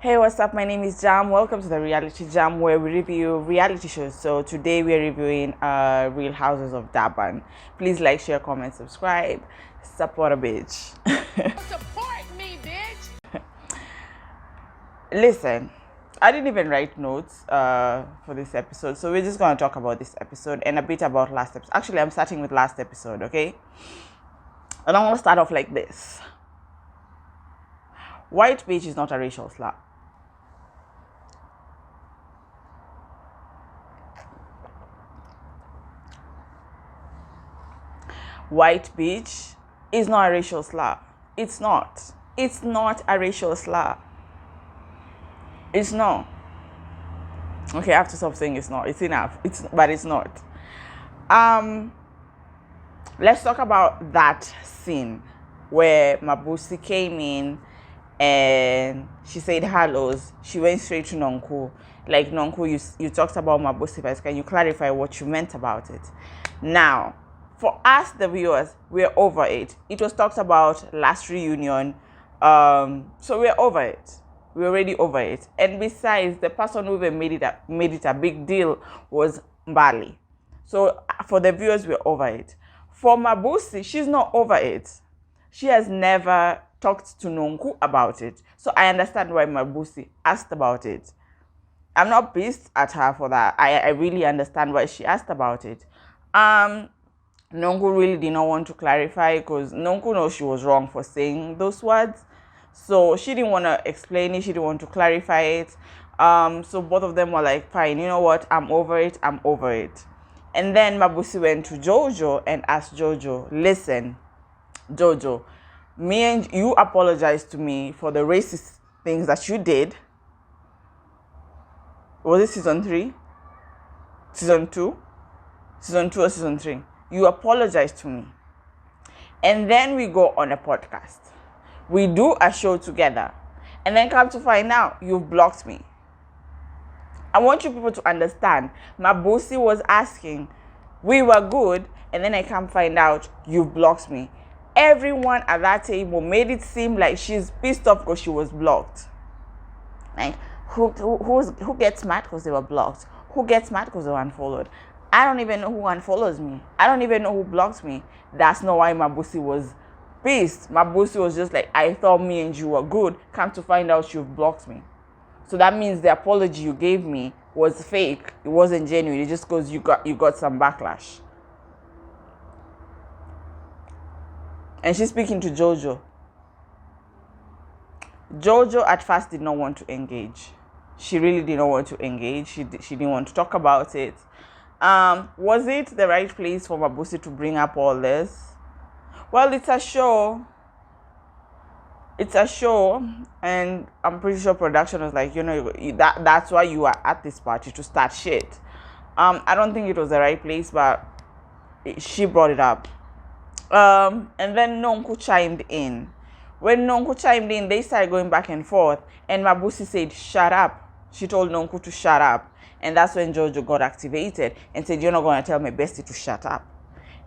Hey, what's up? My name is Jam. Welcome to the Reality Jam, where we review reality shows. So today we are reviewing Real Houses of Durban. Please like, share, comment, subscribe. Support a bitch. Support me, bitch. Listen, I didn't even write notes for this episode, so we're just going to talk about this episode and a bit about last episode. Actually, I'm starting with last episode, okay? And I'm going to start off like this. White bitch is not a racial slur. White bitch is not a racial slur. It's not. It's not a racial slur. It's not. Okay, I have to stop saying it's not. It's enough. But it's not. Let's talk about that scene where Mausi came in and she said hellos. She went straight to Nonku. Like, Nonku, you talked about Mausi, but can you clarify what you meant about it? Now, for us, the viewers, we're over it. It was talked about last reunion. So we're over it. We're already over it. And besides, the person who even made it a big deal was Mbali. So for the viewers, we're over it. For Mausi, she's not over it. She has never talked to Nonku about it. So I understand why Mausi asked about it. I'm not pissed at her for that. I really understand why she asked about it. Nonku really did not want to clarify because Nonku knows she was wrong for saying those words. So she didn't want to explain it. She didn't want to clarify it. So both of them were like, fine, you know what? I'm over it. I'm over it. And then Mausi went to JoJo and asked JoJo, listen, JoJo, me and you apologized to me for the racist things that you did. Was it season 3? Season 2? Season 2 or season 3? You apologized to me. And then we go on a podcast. We do a show together. And then come to find out, you've blocked me. I want you people to understand. Mausi was asking, we were good, and then I come find out, you've blocked me. Everyone at that table made it seem like she's pissed off because she was blocked. Like, who gets mad because they were blocked? Who gets mad because they were unfollowed? I don't even know who unfollows me. I don't even know who blocks me. That's not why Mausi was pissed. Mausi was just like, I thought me and you were good. Come to find out you've blocked me. So that means the apology you gave me was fake. It wasn't genuine. It just because you got some backlash. And she's speaking to JoJo. JoJo at first did not want to engage. She really did not want to engage. She didn't want to talk about it. Was it the right place for Mausi to bring up all this? Well, it's a show. It's a show, and I'm pretty sure production was like, that's why you are at this party, to start shit. I don't think it was the right place, but she brought it up. And then Nonku chimed in. When Nonku chimed in, they started going back and forth, and Mausi said, shut up. She told Nonku to shut up. And that's when JoJo got activated and said, you're not going to tell my bestie to shut up.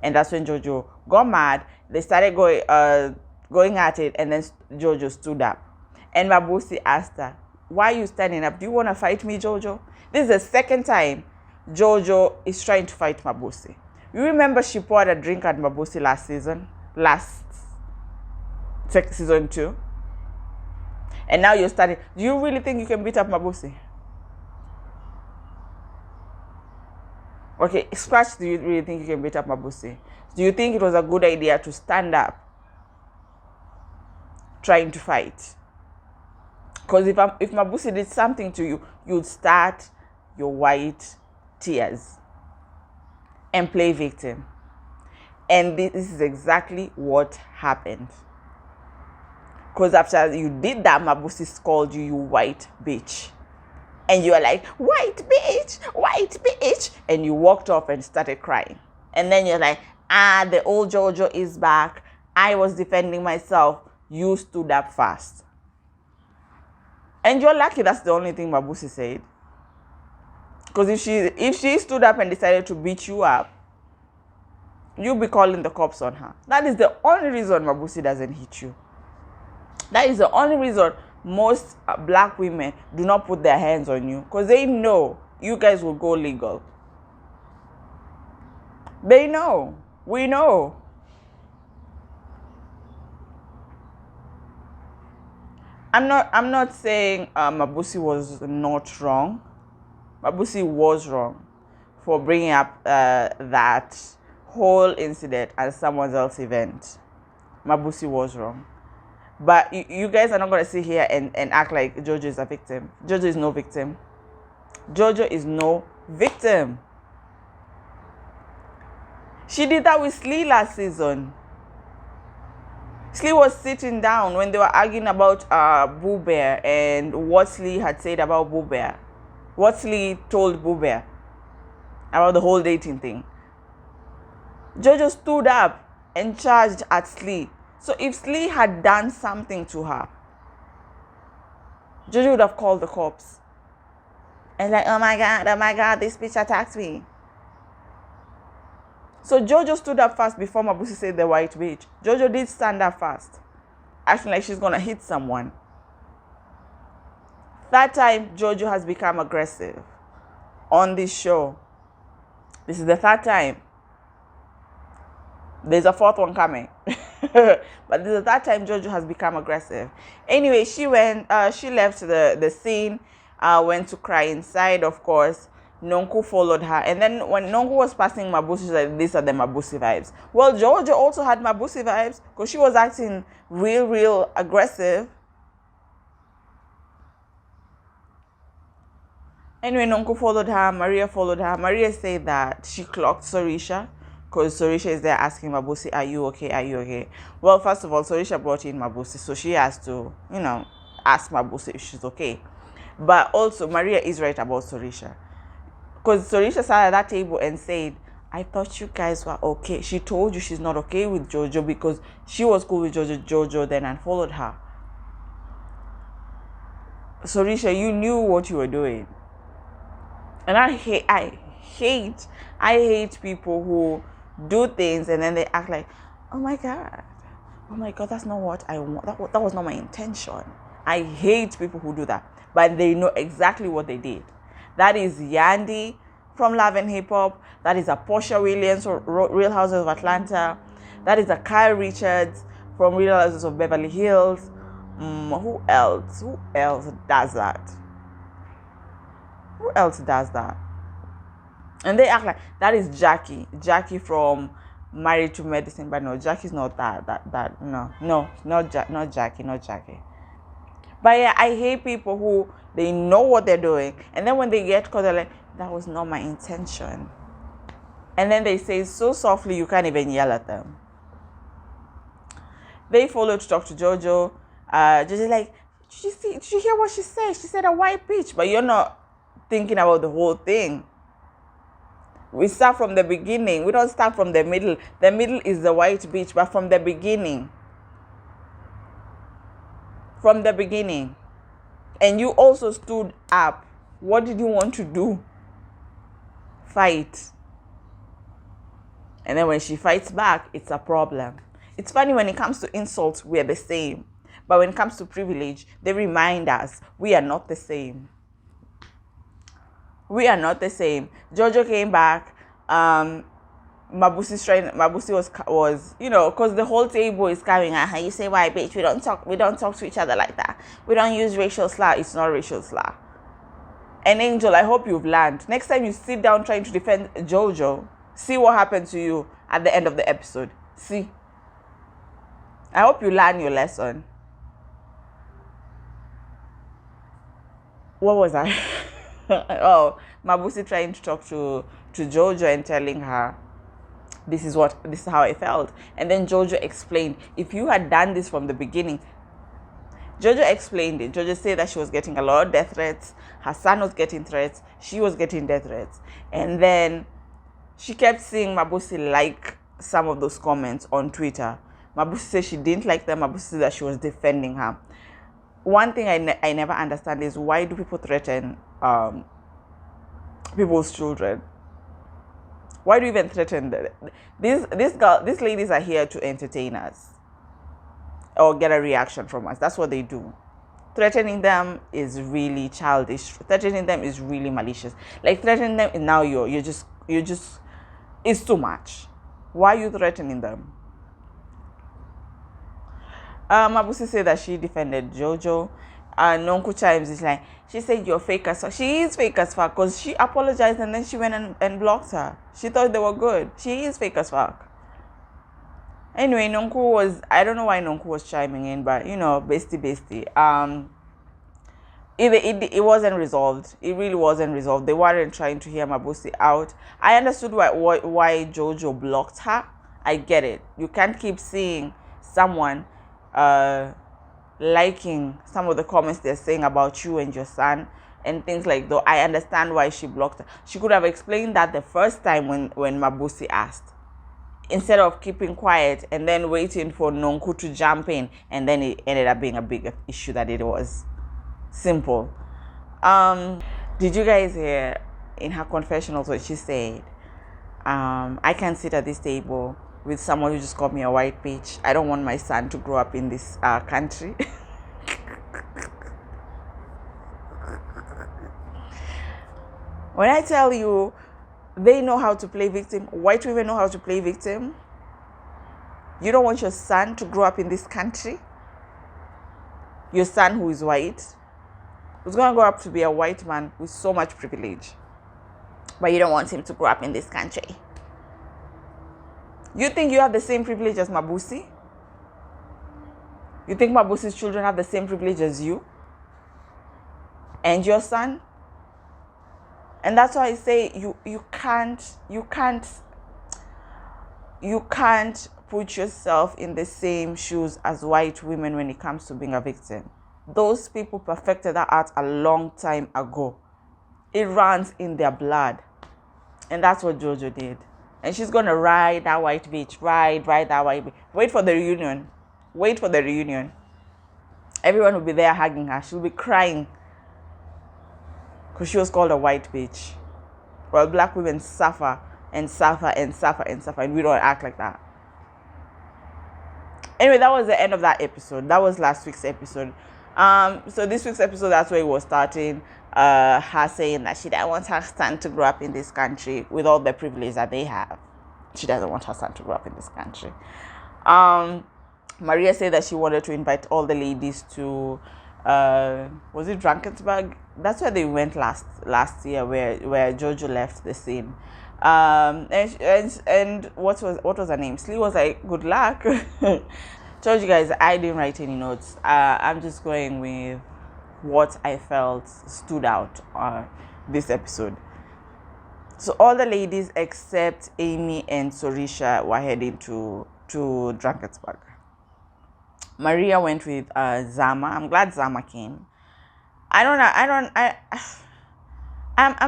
And that's when JoJo got mad. They started going at it, and then JoJo stood up. And Mausi asked her, why are you standing up? Do you want to fight me, JoJo? This is the second time JoJo is trying to fight Mausi. You remember she poured a drink at Mausi season 2? And now you're starting. Do you really think you can beat up Mausi? Okay, scratch, do you really think you can beat up Mausi? Do you think it was a good idea to stand up trying to fight? Because if Mausi did something to you, you'd start your white tears and play victim. And this is exactly what happened. Because after you did that, Mausi called you white bitch. And you were like, white bitch. And you walked off and started crying. And then you're like, the old JoJo is back. I was defending myself. You stood up fast. And you're lucky that's the only thing Mausi said. Because if she stood up and decided to beat you up, you'll be calling the cops on her. That is the only reason Mausi doesn't hit you. That is the only reason most black women do not put their hands on you because they know you guys will go legal. They know. We know. I'm not saying Mausi was not wrong. Mausi was wrong for bringing up that whole incident as someone else's event. Mausi was wrong. But you guys are not going to sit here and act like JoJo is a victim. JoJo is no victim. JoJo is no victim. She did that with Slee last season. Slee was sitting down when they were arguing about Boo Bear and what Slee had said about Boo Bear. What Slee told Boo Bear about the whole dating thing. JoJo stood up and charged at Slee. So if Slee had done something to her, JoJo would have called the cops. And like, oh my God, this bitch attacked me. So JoJo stood up first before Mausi said the white bitch. JoJo did stand up first, acting like she's gonna hit someone. That time, JoJo has become aggressive on this show. This is the third time. There's a fourth one coming. But this is the third time JoJo has become aggressive. Anyway, she left the scene, went to cry inside, of course. Nonku followed her, and then when Nonku was passing Mausi, she said, these are the Mausi vibes. Well, JoJo also had Mausi vibes because she was acting real aggressive. Anyway, Nonku followed her, Maria followed her. Maria said that she clocked Sorisha because Sorisha is there asking Mausi, are you okay, are you okay? Well, first of all, Sorisha brought in Mausi, so she has to, ask Mausi if she's okay. But also, Maria is right about Sorisha. Because Sorisha sat at that table and said, I thought you guys were okay. She told you she's not okay with JoJo because she was cool with JoJo then unfollowed her. Sorisha, you knew what you were doing. And I hate people who do things and then they act like, oh my God, that's not what I want. That was not my intention. I hate people who do that. But they know exactly what they did. That is Yandy from Love and Hip Hop. That is a Portia Williams from Real Houses of Atlanta. That is a Kyle Richards from Real Houses of Beverly Hills. Who else? Who else does that? Who else does that? And they act like that is Jackie. Jackie from Married to Medicine. But no, Jackie's not that. No, not Jackie. But yeah, I hate people who they know what they're doing, and then when they get caught, they're like, that was not my intention. And then they say so softly you can't even yell at them. They followed to talk to JoJo. JoJo's like, did you hear what she said? She said a white bitch, but you're not thinking about the whole thing. We start from the beginning. We don't start from the middle. The middle is the white bitch, but from the beginning. From the beginning. And you also stood up. What did you want to do? Fight. And then when she fights back, it's a problem. It's funny, when it comes to insults, we're the same. But when it comes to privilege, they remind us we are not the same. We are not the same. JoJo came back. Mausi was because the whole table is coming at her. You say, why, bitch? We don't talk to each other like that. We don't use racial slur. It's not racial slur. And Angel, I hope you've learned. Next time you sit down trying to defend JoJo, see what happened to you at the end of the episode. See. I hope you learn your lesson. What was I? Oh, Mausi trying to talk to JoJo and telling her, this is how I felt. And then JoJo explained, if you had done this from the beginning. JoJo explained it. JoJo said that she was getting a lot of death threats. Her son was getting threats. She was getting death threats. And then she kept seeing Mausi like some of those comments on Twitter. Mausi said she didn't like them. Mausi said that she was defending her. One thing I never understand is, why do people threaten people's children? Why do you even threaten them? These ladies are here to entertain us or get a reaction from us. That's what they do. threatening them is really childish. Threatening them is really malicious. Like threatening them, and now you're just it's too much. Why are you threatening them? Mausi said that she defended JoJo. Nonku chimes is like, she said you're fake as fuck. She is fake as fuck because she apologized and then she went and blocked her. She thought they were good. She is fake as fuck. Anyway, Nonku was, I don't know why Nonku was chiming in, but bestie. It wasn't resolved. It really wasn't resolved. They weren't trying to hear Mausi out. I understood why JoJo blocked her. I get it. You can't keep seeing someone liking some of the comments they're saying about you and your son and things like that. I understand why she blocked her. She could have explained that the first time when Mausi asked, instead of keeping quiet and then waiting for Nonku to jump in, and then it ended up being a bigger issue that it was. Simple. Did you guys hear in her confessionals what she said? I can't sit at this table with someone who just called me a white bitch. I don't want my son to grow up in this country. When I tell you they know how to play victim, white women know how to play victim. You don't want your son to grow up in this country? Your son who is white, who's going to grow up to be a white man with so much privilege, but you don't want him to grow up in this country. You think you have the same privilege as Mausi? You think Mabusi's children have the same privilege as you and your son? And that's why I say you can't put yourself in the same shoes as white women when it comes to being a victim. Those people perfected that art a long time ago. It runs in their blood. And that's what JoJo did. And she's going to ride that white bitch. Ride that white bitch. Wait for the reunion. Everyone will be there hugging her. She'll be crying because she was called a white bitch. While black women suffer and we don't act like that. Anyway, that was the end of that episode. That was last week's episode. So this week's episode, that's where it was starting. Her saying that she doesn't want her son to grow up in this country with all the privilege that they have. She doesn't want her son to grow up in this country. Maria said that she wanted to invite all the ladies to was it Drunkenburg? That's where they went last year, where JoJo left the scene. And what was her name? Slee was like, good luck. Told you guys I didn't write any notes. I'm just going with what I felt stood out this episode. So all the ladies except Amy and Sorisha were heading to Drunkenburg. Maria went with Zama. I'm glad Zama came. I'm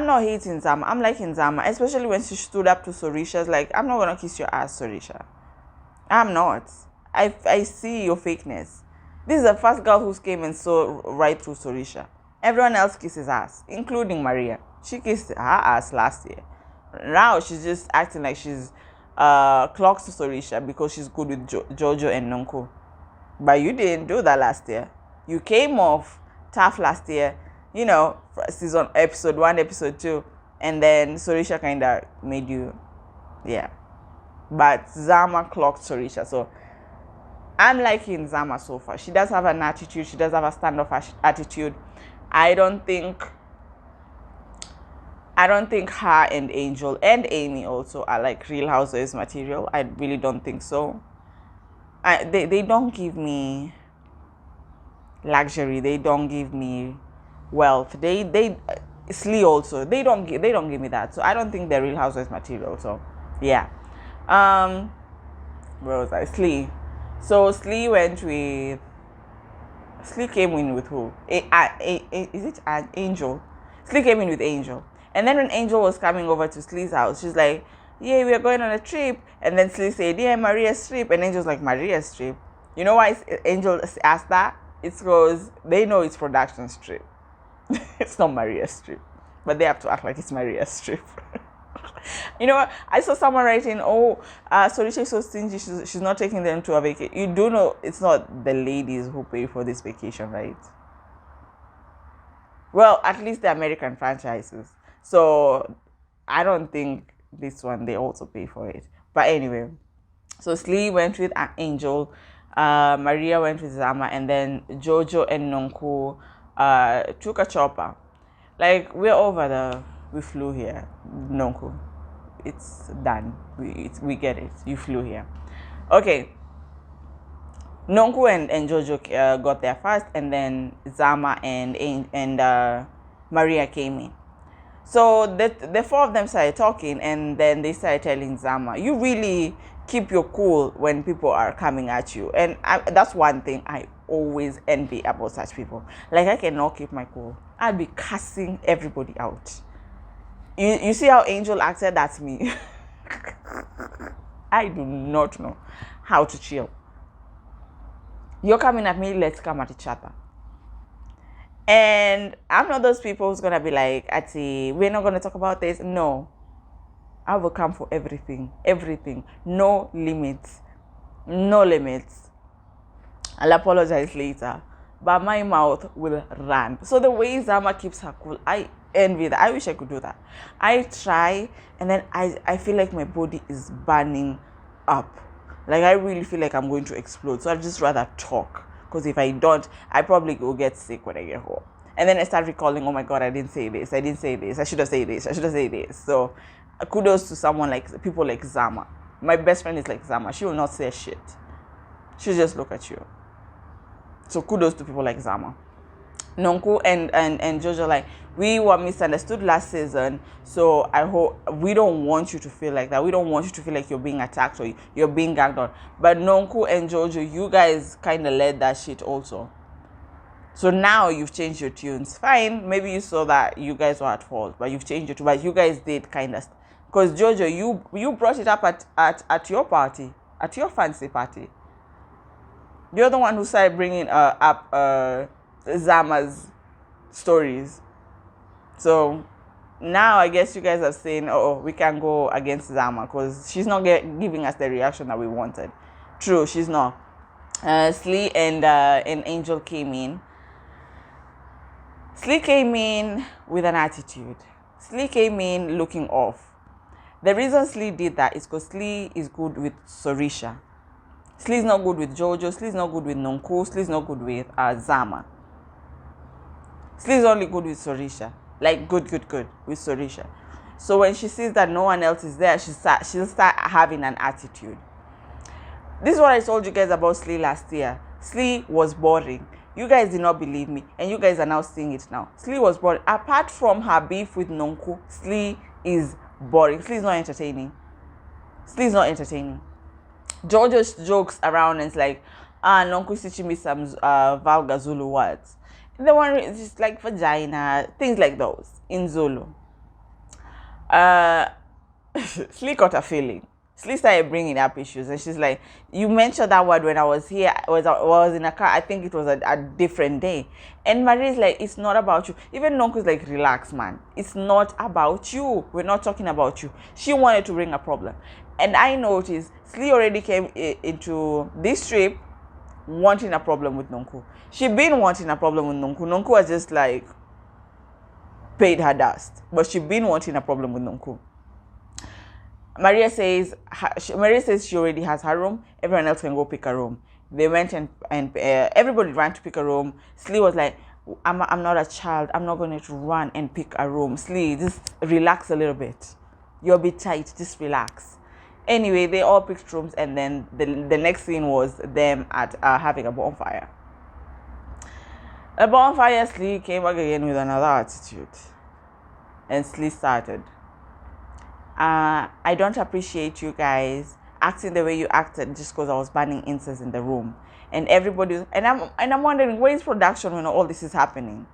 not hating Zama. I'm liking Zama, especially when she stood up to Sorisha. Like, I'm not gonna kiss your ass, Sorisha. I'm not. I see your fakeness. This is the first girl who came and saw right through Sorisha. Everyone else kisses ass, including Maria. She kissed her ass last year. Now she's just acting like she's clocked to Sorisha because she's good with JoJo and Nonku. But you didn't do that last year. You came off tough last year, season episode 1, episode 2, and then Sorisha kind of made you, yeah. But Zama clocked Sorisha, so I'm liking Zama so far. She does have an attitude. She does have a standoff attitude. I don't think her and Angel and Amy also are like Real Housewives material. I really don't think so. They don't give me luxury. They don't give me wealth. They Slee also. They don't give me that. So I don't think they're Real Housewives material. So yeah. Where was I? Slee. So Slee came in with who? Is it an Angel? Slee came in with Angel. And then when Angel was coming over to Slee's house, she's like, yeah, we are going on a trip. And then Slee said, yeah, Maria's trip. And Angel's like, Maria's trip? You know why Angel asked that? It's because they know it's production trip. It's not Maria's trip. But they have to act like it's Maria's trip. You know what? I saw someone writing, Sorisha is so stingy, she's not taking them to a vacation. You do know it's not the ladies who pay for this vacation, right? Well, at least the American franchises. So I don't think this one they also pay for it. But anyway, so Slee went with an Angel, Maria went with Zama, and then Jojo and Nonku took a chopper. Like, we're over we flew here, Nonku. It's done. We get it. You flew here. Okay. Nonku and Jojo got there first, and then Zama and Maria came in. So the four of them started talking, and then they started telling Zama, you really keep your cool when people are coming at you. And that's one thing I always envy about such people. Like, I cannot keep my cool. I'd be cussing everybody out. You see how Angel acted? That's me. I do not know how to chill. You're coming at me, let's come at each other. And I'm not those people who's gonna be like, Ati, we're not gonna talk about this. No. I will come for everything. Everything. No limits. No limits. I'll apologize later. But my mouth will run. So the way Zama keeps her cool, I envy that. I wish I could do that. I try, and then I feel like my body is burning up. Like, I really feel like I'm going to explode. So I'd just rather talk. Because if I don't, I probably will get sick when I get home. And then I start recalling, oh my God, I didn't say this. I didn't say this. I should have said this. I should have said this. So kudos to someone like, people like Zama. My best friend is like Zama. She will not say shit. She'll just look at you. So kudos to people like Zama. Nonku and Jojo, like, we were misunderstood last season, so I hope we don't want you to feel like that. We don't want you to feel like you're being attacked or you're being gagged on. But Nonku and Jojo, you guys kind of led that shit also. So now you've changed your tunes. Fine, maybe you saw that you guys were at fault, but you've changed it. But you guys did kind of, because Jojo, you brought it up at your party, at your fancy party. You're the one who started bringing up Zama's stories. So now I guess you guys are saying, oh, we can go against Zama because she's not giving us the reaction that we wanted. True, she's not. Slee and Angel came in. Slee came in with an attitude. Slee came in looking off. The reason Slee did that is because Slee is good with Sorisha. Slee's not good with Jojo. Slee's not good with Nonku. Slee's not good with Zama. Slee's only good with Sorisha. Like, good with Sorisha. So when she sees that no one else is there, she'll start having an attitude. This is what I told you guys about Slee last year. Slee was boring. You guys did not believe me, and you guys are now seeing it now. Slee was boring. Apart from her beef with Nonku, Slee is boring. Slee is not entertaining. Slee is not entertaining. Jojo jokes around and it's like, Nonku is teaching me some vulgar Zulu words. The one is just like vagina, things like those in Zulu. Slee got a feeling. Slee started bringing up issues, and she's like, you mentioned that word when I was here. I was in a car. I think it was a different day. And Marie's like, it's not about you. Even Nonku's like, relax, man. It's not about you. We're not talking about you. She wanted to bring a problem. And I noticed Slee already came into this trip wanting a problem with Nonku. She'd been wanting a problem with Nonku. Nonku was just like, paid her dust. But she'd been wanting a problem with Nonku. Maria says she already has her room. Everyone else can go pick a room. They went and everybody ran to pick a room. Slee was like, I'm not a child. I'm not going to run and pick a room. Slee, just relax a little bit. You're a bit tight. Just relax. Anyway, they all picked rooms, and then the next scene was them at having a bonfire. A bonfire, Slee came back again with another attitude. And Slee started. I don't appreciate you guys acting the way you acted just because I was burning incense in the room. And everybody, and I'm wondering, where is production when all this is happening?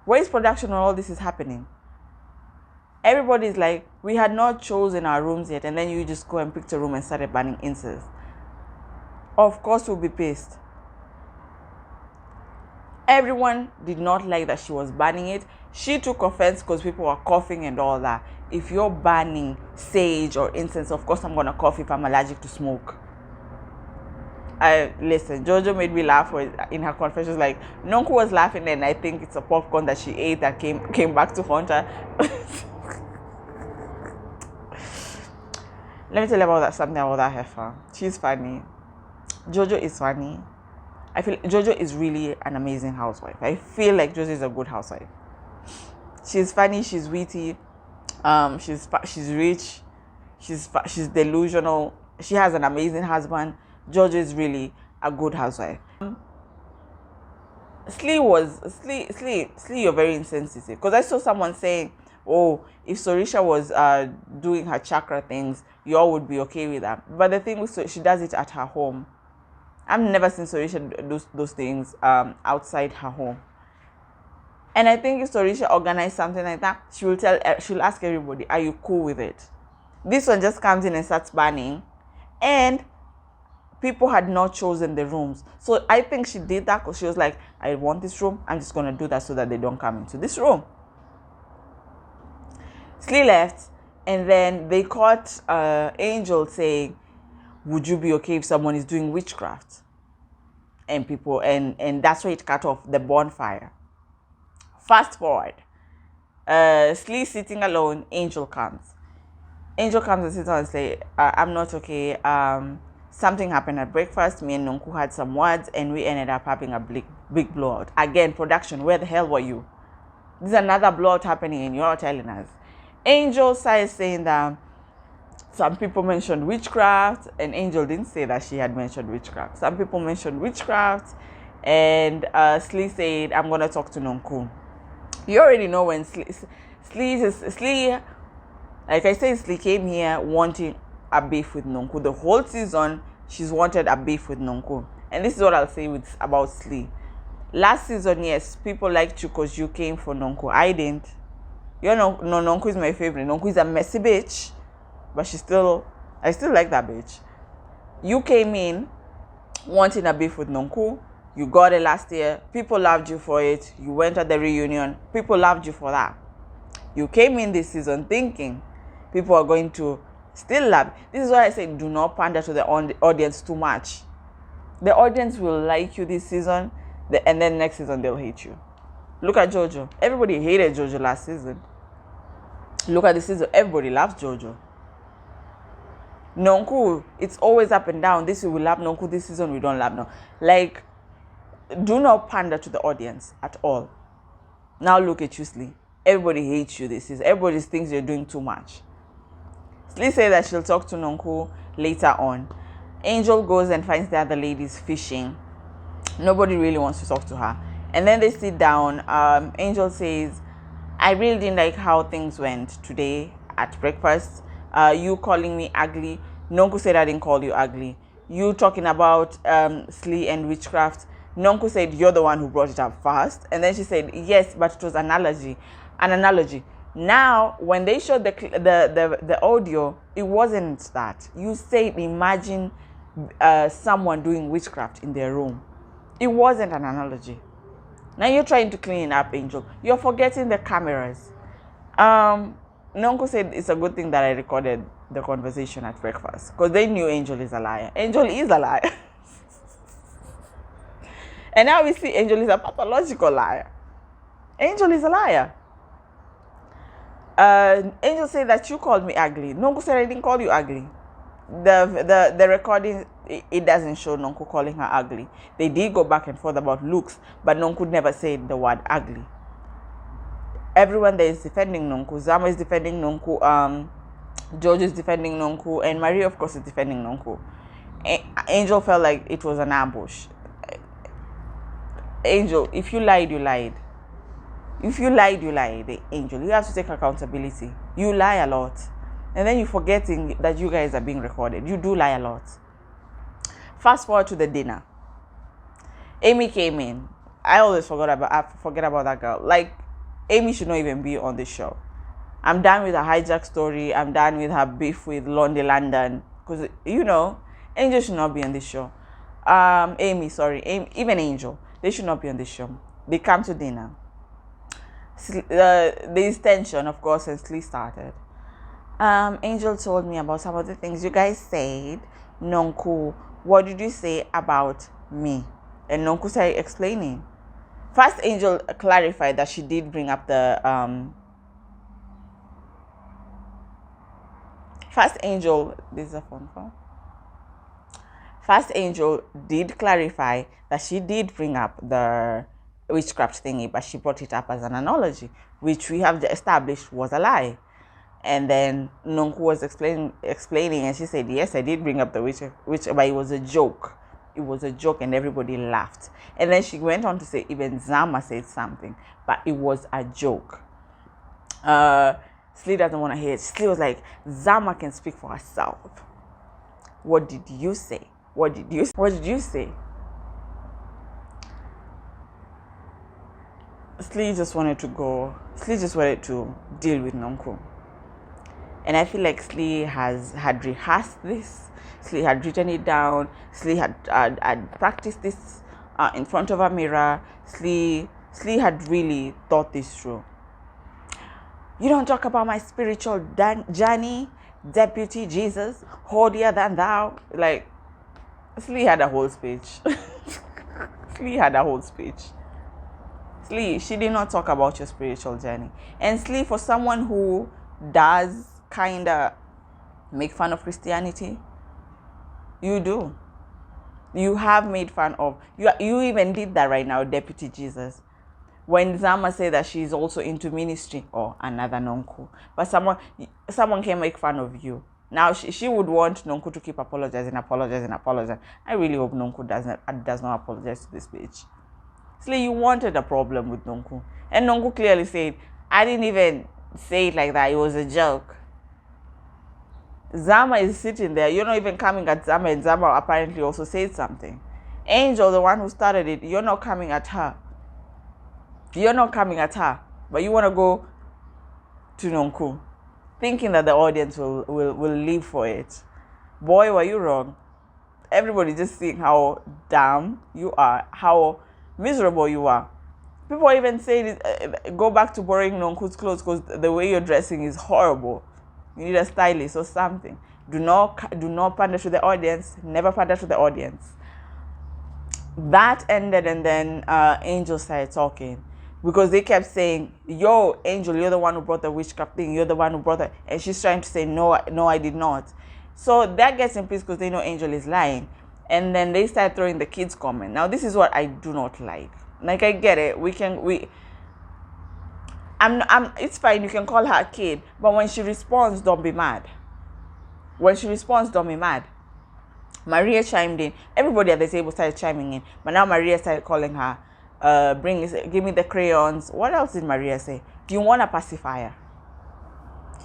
Where is production when all this is happening? Everybody's like, we had not chosen our rooms yet, and then you just go and pick a room and started burning incense. Of course we'll be pissed. Everyone did not like that she was burning it. She took offense because people were coughing and all that. If you're burning sage or incense, of course I'm going to cough if I'm allergic to smoke. I listen. Jojo made me laugh in her confessions. Like Nonku was laughing, and I think it's a popcorn that she ate that came back to haunt her. Let me tell you about something about that heifer. She's funny. Jojo is funny. I feel Jojo is really an amazing housewife. I feel like Jojo is a good housewife. She's funny. She's witty. She's rich. She's delusional. She has an amazing husband. Jojo is really a good housewife. Slee, you're very insensitive. Because I saw someone saying, oh, if Sorisha was doing her chakra things, you all would be okay with that. But the thing is, she does it at her home. I've never seen Sorisha do those things outside her home. And I think if Sorisha organized something like that, she'll ask everybody, are you cool with it? This one just comes in and starts banning. And people had not chosen the rooms. So I think she did that because she was like, I want this room. I'm just going to do that so that they don't come into this room. Slee left. And then they caught Angel saying, would you be okay if someone is doing witchcraft? And that's why it cut off the bonfire. Fast forward. Slee sitting alone, Angel comes. Angel comes and sits down and says, I'm not okay. Something happened at breakfast. Me and Nonku had some words and we ended up having a big blowout. Again, production, where the hell were you? There's another blowout happening and you're not telling us. Angel started saying that some people mentioned witchcraft, and Angel didn't say that she had mentioned witchcraft. Some people mentioned witchcraft, and Slee said, I'm going to talk to Nonku. You already know when Slee, like I said, Slee came here wanting a beef with Nonku. The whole season, she's wanted a beef with Nonku. And this is what I'll say about Slee. Last season, yes, people liked you because you came for Nonku. I didn't. You know, Nonku is my favorite. Nonku is a messy bitch, but I still like that bitch. You came in wanting a beef with Nonku. You got it last year. People loved you for it. You went at the reunion. People loved you for that. You came in this season thinking people are going to still love. This is why I say do not pander to the audience too much. The audience will like you this season, and then next season they'll hate you. Look at JoJo. Everybody hated JoJo last season. Look at this season. Everybody loves JoJo. Nonku, it's always up and down. This week we love Nonku. This season we don't love Nonku. Like, do not pander to the audience at all. Now look at you, Slee. Everybody hates you this season. Everybody thinks you're doing too much. Slee said that she'll talk to Nonku later on. Angel goes and finds the other ladies fishing. Nobody really wants to talk to her. And then they sit down. Angel says, I really didn't like how things went today at breakfast. You calling me ugly. Nonku said I didn't call you ugly. You talking about Slee and witchcraft. Nonku said you're the one who brought it up first. And then she said, yes, but it was an analogy. Now, when they showed the audio, it wasn't that. You said, imagine someone doing witchcraft in their room. It wasn't an analogy. Now you're trying to clean it up, Angel. You're forgetting the cameras. Nonku said it's a good thing that I recorded the conversation at breakfast because they knew Angel is a liar. Angel is a liar. And now we see Angel is a pathological liar. Angel is a liar. Angel said that you called me ugly. Nonku said I didn't call you ugly. The recording, it doesn't show Nonku calling her ugly. They did go back and forth about looks, but Nonku never said the word ugly. Everyone there is defending Nonku. Zama is defending Nonku. George is defending Nonku, and Maria, of course, is defending Nonku. Angel felt like it was an ambush. Angel, if you lied, you lied. If you lied, you lied, Angel. You have to take accountability. You lie a lot. And then you're forgetting that you guys are being recorded. You do lie a lot. Fast forward to the dinner. Amy came in. I always forget about that girl. Like, Amy should not even be on the show. I'm done with her hijack story. I'm done with her beef with London. Because, you know, Angel should not be on this show. Even Angel. They should not be on this show. They come to dinner. There's tension, of course, since Slee started. Angel told me about some of the things you guys said. Nonku what did you say about me? And Nonku started explaining. First, Angel clarified that she did bring up the First Angel, this is a phone call. First Angel did clarify that she did bring up the witchcraft thingy, but she brought it up as an analogy, which we have established was a lie. And then Nonku was explaining, and she said, yes, I did bring up the witch, but it was a joke. It was a joke, and everybody laughed. And then she went on to say, even Zama said something, but it was a joke. Slee doesn't want to hear it. Slee was like, Zama can speak for herself. What did you say? What did you say? Slee just wanted to go. Slee just wanted to deal with Nonku. And I feel like Slee had rehearsed this. Slee had written it down. Slee had practiced this in front of a mirror. Slee had really thought this through. You don't talk about my spiritual journey, Deputy Jesus, holier than thou. Like, Slee had a whole speech. Slee had a whole speech. Slee, she did not talk about your spiritual journey. And Slee, for someone who does kind of make fun of Christianity, you do. You have made fun of, you even did that right now, Deputy Jesus. When Zama said that she's also into ministry, or another Nonku, but someone can make fun of you. Now she would want Nonku to keep apologizing. I really hope Nonku does not apologize to this bitch. Slee, you wanted a problem with Nonku, and Nonku clearly said, I didn't even say it like that. It was a joke. Zama is sitting there. You're not even coming at Zama, and Zama apparently also said something. Angel, the one who started it, you're not coming at her. You're not coming at her, but you want to go to Nonku, thinking that the audience will live for it. Boy, were you wrong. Everybody just seeing how dumb you are, how miserable you are. People even say, go back to borrowing Nonku's clothes because the way you're dressing is horrible. You need a stylist or something. Do not pander to the audience. Never pander to the audience. That ended, and then Angel started talking. Because they kept saying, yo, Angel, you're the one who brought the witchcraft thing. You're the one who brought it. And she's trying to say, no, I did not. So that gets in peace because they know Angel is lying. And then they start throwing the kids' comment. Now, this is what I do not like. Like, I get it. It's fine. You can call her a kid. But when she responds, don't be mad. Maria chimed in. Everybody at the table started chiming in. But now Maria started calling her. Give me the crayons. What else did Maria say? Do you want a pacifier?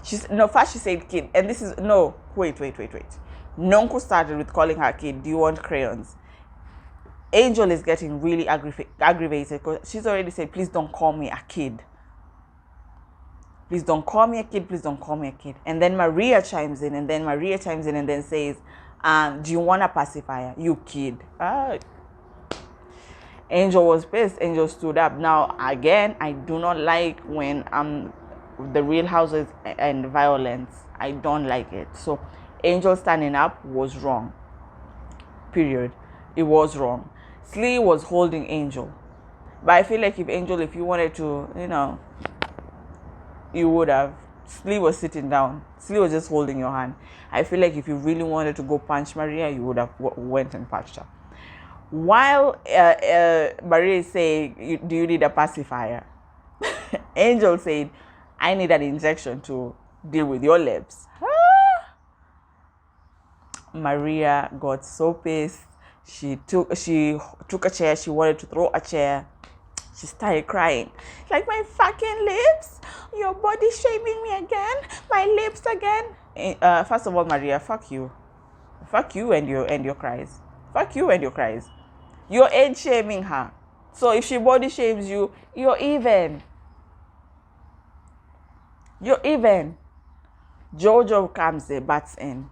First she said kid, and this is wait. Nonku started with calling her kid. Do you want crayons? Angel is getting really aggravated because she's already said, please don't call me a kid. Please don't call me a kid. Please don't call me a kid. And then Maria chimes in, and then says, do you want a pacifier? You kid. Angel was pissed. Angel stood up. Now, again, I do not like when the Real Houses and violence. I don't like it. So, Angel standing up was wrong. Period. It was wrong. Slee was holding Angel. But I feel like if you wanted to, you would have. Slee was sitting down. Slee was just holding your hand. I feel like if you really wanted to go punch Maria, you would have went and punched her. While Maria is saying, do you need a pacifier? Angel said, I need an injection to deal with your lips. Maria got so pissed. She took a chair. She wanted to throw a chair. She started crying. Like, my fucking lips? Your body shaming me again? My lips again? First of all, Maria, fuck you. Fuck you and your cries. Fuck you and your cries. You're age shaming her. So if she body shames you, you're even. JoJo comes there, butts in.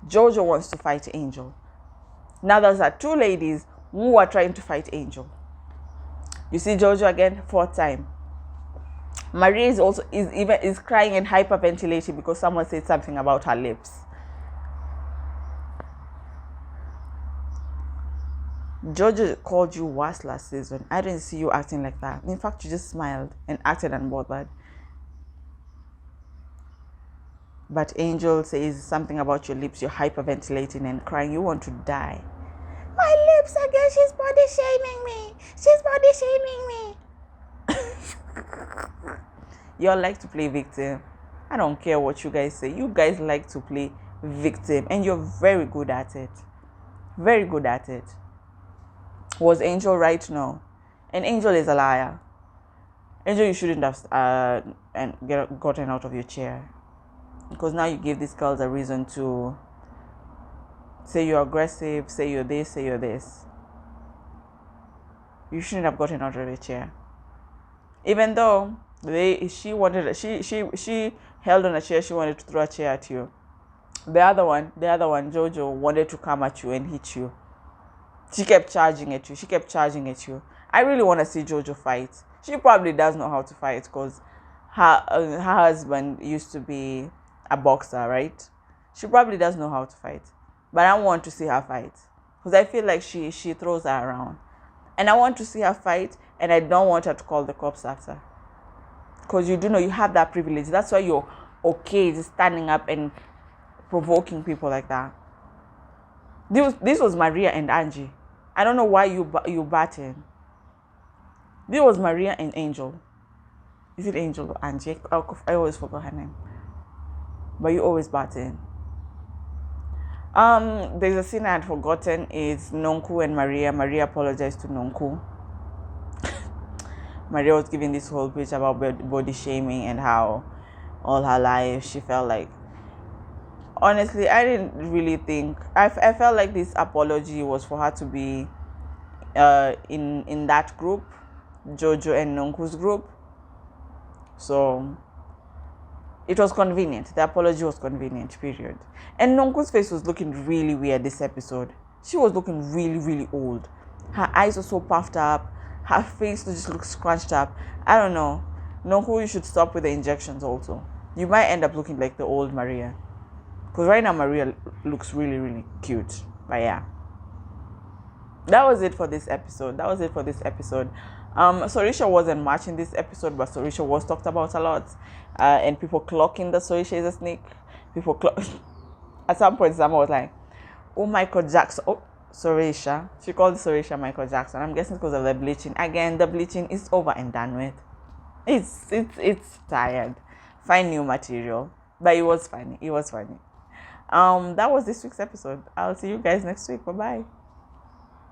JoJo wants to fight Angel. Now those are two ladies who are trying to fight Angel. You see JoJo again, fourth time. Maria is crying and hyperventilating because someone said something about her lips. JoJo called you worse last season. I didn't see you acting like that. In fact, you just smiled and acted unbothered. But Angel says something about your lips. You're hyperventilating and crying. You want to die. My lips again. She's body shaming me. She's body shaming me. Y'all like to play victim. I don't care what you guys say. You guys like to play victim. And you're very good at it. Very good at it. Was Angel right? No. And Angel is a liar. Angel, you shouldn't have gotten out of your chair. Because now you give these girls a reason to say you're aggressive, say you're this, say you're this. You shouldn't have gotten out of your chair. Even though she held on a chair, she wanted to throw a chair at you. The other one, JoJo, wanted to come at you and hit you. She kept charging at you. I really want to see JoJo fight. She probably does know how to fight because her husband used to be a boxer, right? She probably does know how to fight. But I want to see her fight because I feel like she throws her around. And I want to see her fight, and I don't want her to call the cops after. Because you do know you have that privilege. That's why you're okay just standing up and provoking people like that. This was Maria and Angie. I don't know why you batting. This was Maria and Angel. Is it Angel or Angie? I always forgot her name. But you always batting. There's a scene I had forgotten. It's Nonku and Maria. Maria apologized to Nonku. Maria was giving this whole pitch about body shaming and how all her life she felt like. Honestly, I didn't really think. I felt like this apology was for her to be in that group, JoJo and Nonku's group. So it was convenient. The apology was convenient, period. And Nonku's face was looking really weird this episode. She was looking really, really old. Her eyes were so puffed up. Her face just looked scrunched up. I don't know. Nonku, you should stop with the injections also. You might end up looking like the old Maria. Because right now Maria looks really, really cute. But yeah. That was it for this episode. Sorisha wasn't much in this episode, but Sorisha was talked about a lot. And people clocking that Sorisha is a snake. At some point, someone was like, oh, Michael Jackson. Oh, Sorisha. She called Sorisha Michael Jackson. I'm guessing because of the bleaching. Again, the bleaching is over and done with. It's tired. Find new material. But it was funny. That was this week's episode. I'll see you guys next week. Bye-bye.